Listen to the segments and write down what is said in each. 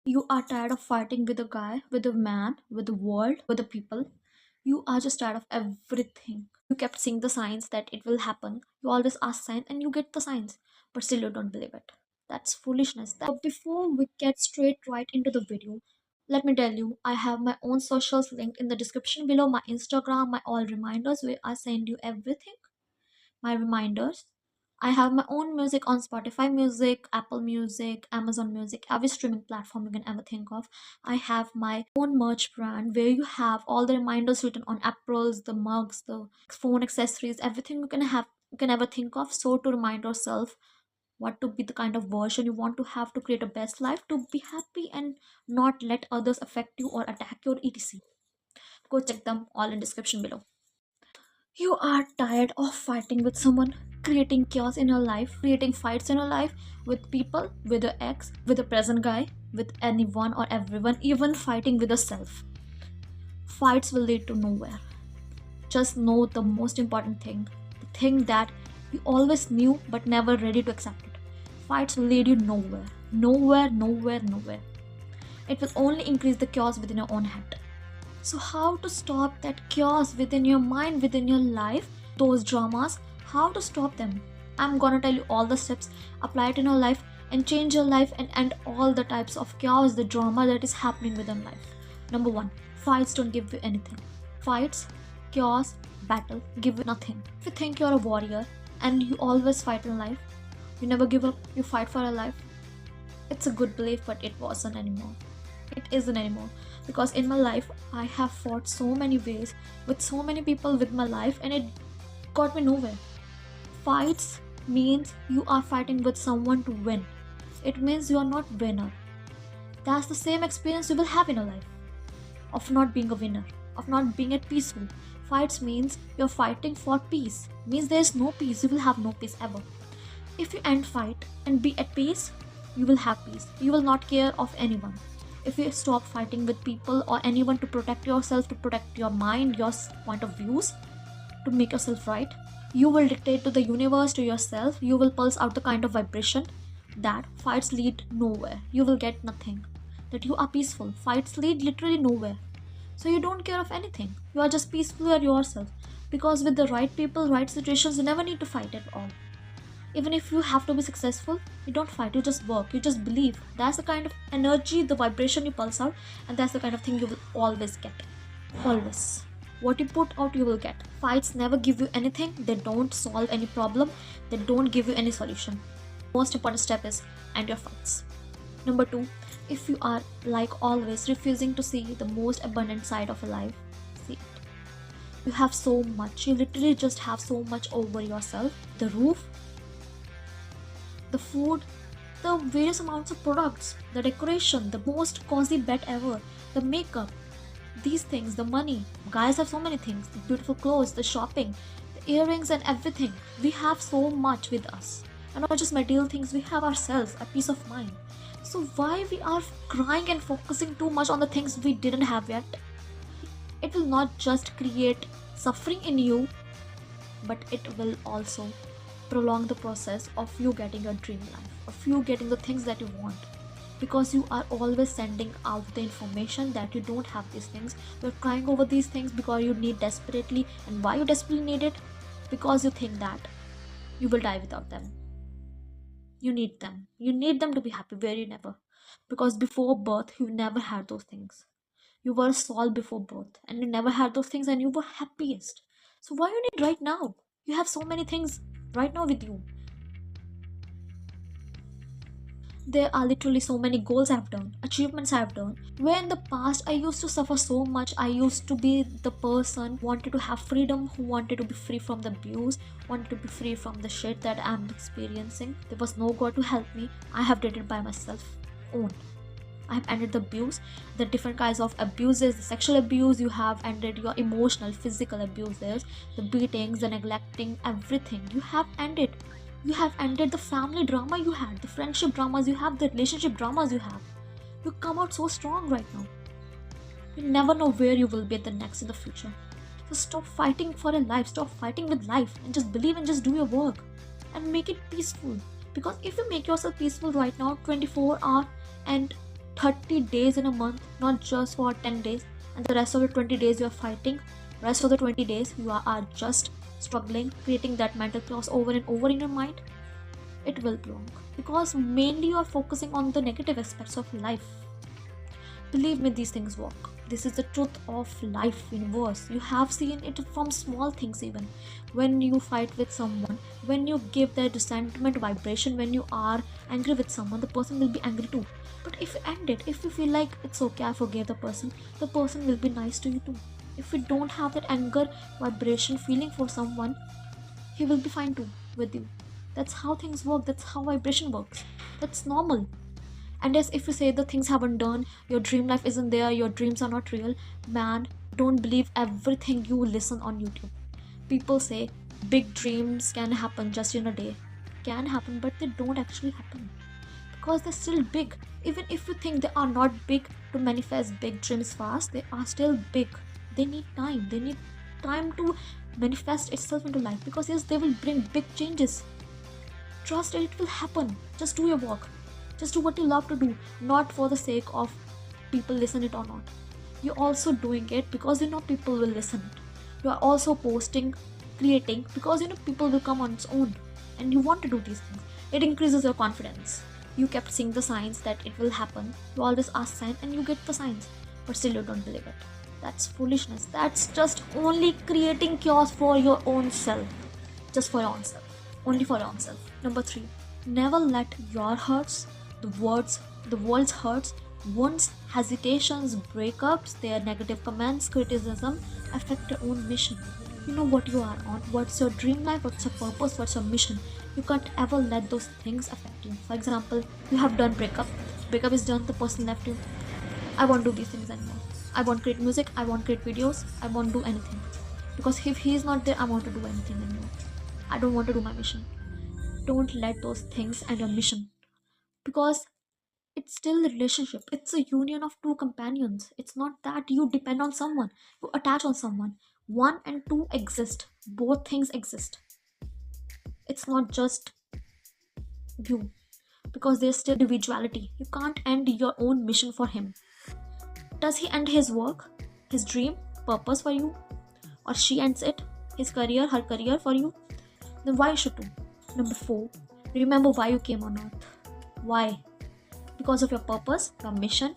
You are tired of fighting with a guy, with a man, with the world, with the people. You are just tired of everything. You kept seeing the signs that it will happen. You always ask signs and you get the signs, but still you don't believe it. That's foolishness. But before we get straight right into the video, let me tell you, I have my own socials linked in the description below, my Instagram, my all reminders where I send you everything, my reminders. I have my own music on Spotify Music, Apple Music, Amazon Music, every streaming platform you can ever think of. I have my own merch brand where you have all the reminders written on apples, the mugs, the phone accessories, everything you can ever think of. So to remind yourself what to be the kind of version you want to have to create a best life, to be happy and not let others affect you or attack your etc. Go check them all in description below. You are tired of fighting with someone, creating chaos in your life, creating fights in your life with people, with your ex, with a present guy, with anyone or everyone, even fighting with yourself. Fights will lead to nowhere. Just know the most important thing, the thing that you always knew but never ready to accept it. Fights will lead you nowhere. Nowhere, nowhere, nowhere. It will only increase the chaos within your own head. So, how to stop that chaos within your mind, within your life, those dramas, how to stop them? I'm gonna tell you all the steps, apply it in your life, and change your life and end all the types of chaos, the drama that is happening within life. Number one, fights don't give you anything. Fights, chaos, battle give you nothing. If you think you're a warrior and you always fight in life, you never give up, you fight for your life, it's a good belief, but it wasn't anymore. It isn't anymore, because in my life I have fought so many ways with so many people with my life and it got me nowhere. Fights means you are fighting with someone to win. It means you are not winner. That's the same experience you will have in your life of not being a winner, of not being at peaceful. Fights means you're fighting for peace. Means there is no peace. You will have no peace ever. If you end fight and be at peace, you will have peace. You will not care of anyone. If you stop fighting with people or anyone to protect yourself, to protect your mind, your point of views, to make yourself right, you will dictate to the universe, to yourself, you will pulse out the kind of vibration that fights lead nowhere. You will get nothing. That you are peaceful. Fights lead literally nowhere. So you don't care of anything. You are just peaceful, you are yourself. Because with the right people, right situations, you never need to fight at all. Even if you have to be successful, you don't fight, you just work, you just believe. That's the kind of energy, the vibration you pulse out, and that's the kind of thing you will always get. Always. What you put out, you will get. Fights never give you anything, they don't solve any problem, they don't give you any solution. Most important step is end your fights. Number two, if you are like always refusing to see the most abundant side of your life, see it. You have so much, you literally just have so much over yourself. The roof, the food, the various amounts of products, the decoration, the most cozy bed ever, the makeup, these things, the money. Guys have so many things, the beautiful clothes, the shopping, the earrings, and everything. We have so much with us. And not just material things, we have ourselves, a peace of mind. So, why we are crying and focusing too much on the things we didn't have yet? It will not just create suffering in you, but it will also prolong the process of you getting your dream life, of you getting the things that you want. Because you are always sending out the information that you don't have these things. You're crying over these things because you need desperately. And why you desperately need it? Because you think that you will die without them. You need them. You need them to be happy where you never. Because before birth, you never had those things. You were a soul before birth and you never had those things and you were happiest. So why you need right now? You have so many things right now with you. There are literally so many goals I've done, achievements I've done. Where in the past I used to suffer so much. I used to be the person who wanted to have freedom, who wanted to be free from the abuse, wanted to be free from the shit that I'm experiencing. There was no God to help me. I have did it by myself. Own. I have ended the abuse, the different kinds of abuses, the sexual abuse. You have ended your emotional, physical abuses, the beatings, the neglecting, everything. You have ended. You have ended the family drama you had, the friendship dramas you have, the relationship dramas you have. You come out so strong right now. You never know where you will be at the next in the future. So stop fighting for your life, stop fighting with life, and just believe and just do your work and make it peaceful. Because if you make yourself peaceful right now, 24 hours and 30 days in a month, not just for 10 days, and the rest of the 20 days you are fighting, rest of the 20 days you are just struggling, creating that mental chaos over and over in your mind, it will be wrong. Because mainly you are focusing on the negative aspects of life. Believe me, these things work. This is the truth of life universe. You have seen it from small things even. When you fight with someone, when you give that resentment vibration, when you are angry with someone, the person will be angry too. But if you end it, if you feel like it's okay, I forgive the person will be nice to you too. If you don't have that anger vibration feeling for someone, he will be fine too with you. That's how things work. That's how vibration works. That's normal. And yes, if you say the things haven't done, your dream life isn't there, your dreams are not real, man, don't believe everything you listen on YouTube. People say big dreams can happen just in a day. Can happen, but they don't actually happen. Because they're still big. Even if you think they are not big to manifest big dreams fast, they are still big. They need time. They need time to manifest itself into life. Because yes, they will bring big changes. Trust it will happen. Just do your work. Just do what you love to do, not for the sake of people listen it or not. You're also doing it because you know people will listen it. You are also posting, creating because you know people will come on its own, and you want to do these things. It increases your confidence. You kept seeing the signs that it will happen. You always ask signs and you get the signs, but still you don't believe it. That's foolishness. That's just only creating chaos for your own self. Just for your own self. Only for your own self. Number 3. Never let your hurts, the world's hurts, wounds, hesitations, breakups, their negative comments, criticism affect your own mission. You know what you are on, what's your dream life, what's your purpose, what's your mission. You can't ever let those things affect you. For example, you have done breakup is done, the person left you. I won't do these things anymore. I won't create music, I won't create videos, I won't do anything. Because if he is not there, I want to do anything anymore. I don't want to do my mission. Don't let those things end your mission. Because it's still a relationship. It's a union of two companions. It's not that you depend on someone, you attach on someone. One and two exist, both things exist. It's not just you, because there's still individuality. You can't end your own mission for him. Does he end his work, his dream, purpose for you, or she ends it, his career, her career for you? Then why should you? Number 4, remember why you came on earth. Why? Because of your purpose, your mission,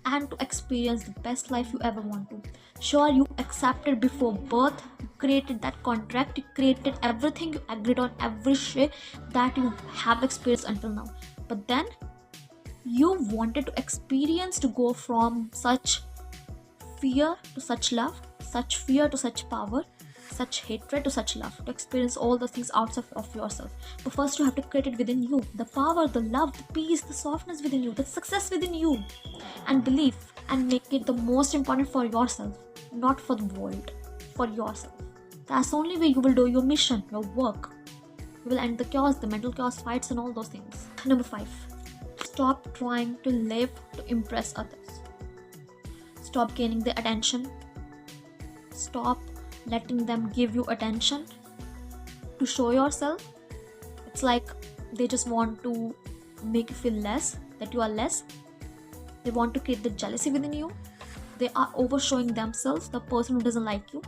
and to experience the best life you ever want to. Sure, you accepted before birth, you created that contract, you created everything, you agreed on every shit that you have experienced until now. But then, you wanted to experience, to go from such fear to such love, such fear to such power, such hatred to such love, to experience all those things outside of yourself. But first you have to create it within you, the power, the love, the peace, the softness within you, the success within you, and believe, and make it the most important for yourself, not for the world, for yourself. That's the only way you will do your mission, your work. You will end the chaos, the mental chaos, fights, and all those things. Number 5, stop trying to live to impress others. Stop gaining their attention. Stop letting them give you attention to show yourself. It's like they just want to make you feel less, that you are less. They want to create the jealousy within you. They are overshowing themselves, the person who doesn't like you.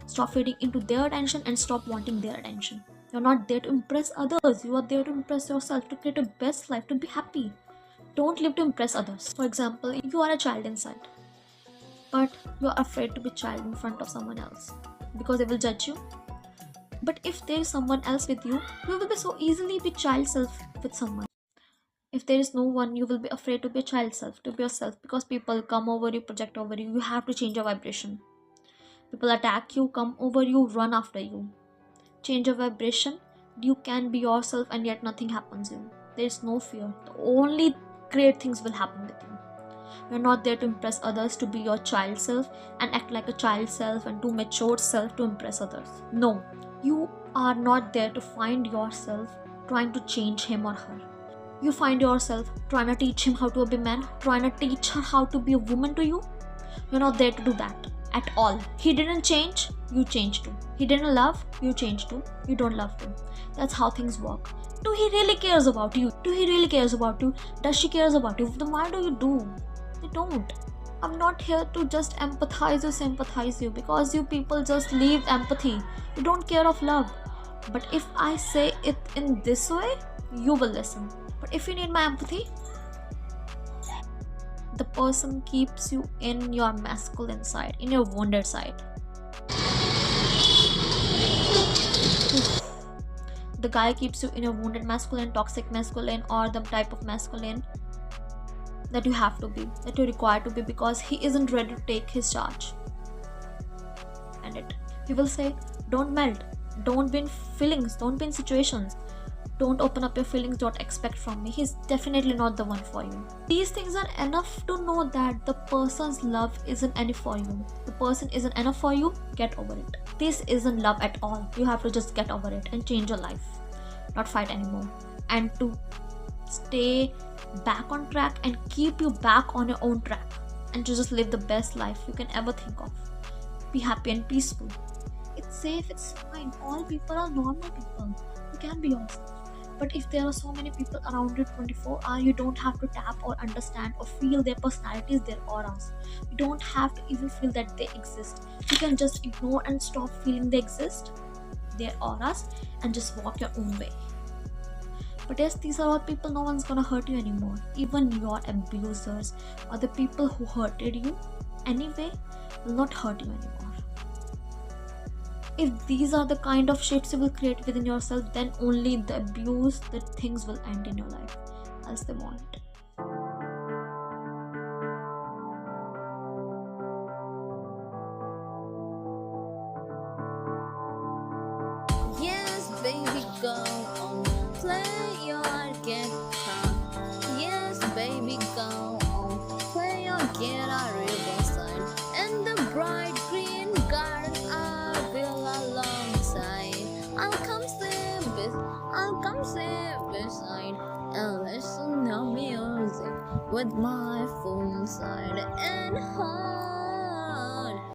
Stop feeding into their attention and stop wanting their attention. You're not there to impress others. You are there to impress yourself, to create a best life, to be happy. Don't live to impress others. For example, you are a child inside, but you are afraid to be child in front of someone else because they will judge you. But if there is someone else with you, you will be so easily be child self with someone. If there is no one, you will be afraid to be a child self, to be yourself, because people come over you, project over you. You have to change your vibration. People attack you, come over you, run after you. Change your vibration. You can be yourself and yet nothing happens to you. There is no fear. The only great things will happen with you. You're not there to impress others, to be your child self and act like a child self and to mature self to impress others. No, you are not there to find yourself trying to change him or her. You find yourself trying to teach him how to be a man, trying to teach her how to be a woman to you. You're not there to do that. at all. He didn't change, you change too. He didn't love, you change too. You don't love too. That's how things work. Do he really cares about you? Do he really cares about you? Does she cares about you? Then why do you do? They don't. I'm not here to just empathize or sympathize you, because you people just leave empathy. You don't care of love. But if I say it in this way, you will listen. But if you need my empathy, the person keeps you in your masculine side, in your wounded side. The guy keeps you in your wounded masculine, toxic masculine, or the type of masculine that you have to be, that you're required to be, because he isn't ready to take his charge. And he will say, don't melt, don't be in feelings, don't be in situations, don't open up your feelings, don't expect from me. He's definitely not the one for you. These things are enough to know that the person's love isn't enough for you. The person isn't enough for you. Get over it. This isn't love at all. You have to just get over it and change your life, not fight anymore, and to stay back on track and keep you back on your own track, and to just live the best life you can ever think of. Be happy and peaceful. It's safe, it's fine. All people are normal people. You can be yourself. But if there are so many people around you 24 hours, you don't have to tap or understand or feel their personalities, their auras. You don't have to even feel that they exist. You can just ignore and stop feeling they exist, their auras, and just walk your own way. But yes, these are all people, no one's gonna hurt you anymore. Even your abusers or the people who hurted you anyway will not hurt you anymore. If these are the kind of shifts you will create within yourself, then only the abuse, the things will end in your life, else they won't. Yes, baby, go on, play your guitar. Yes, baby, go on, play your guitar riverside. And the bright green garden I will alongside. I'll come sit beside and listen to music with my phone side and home.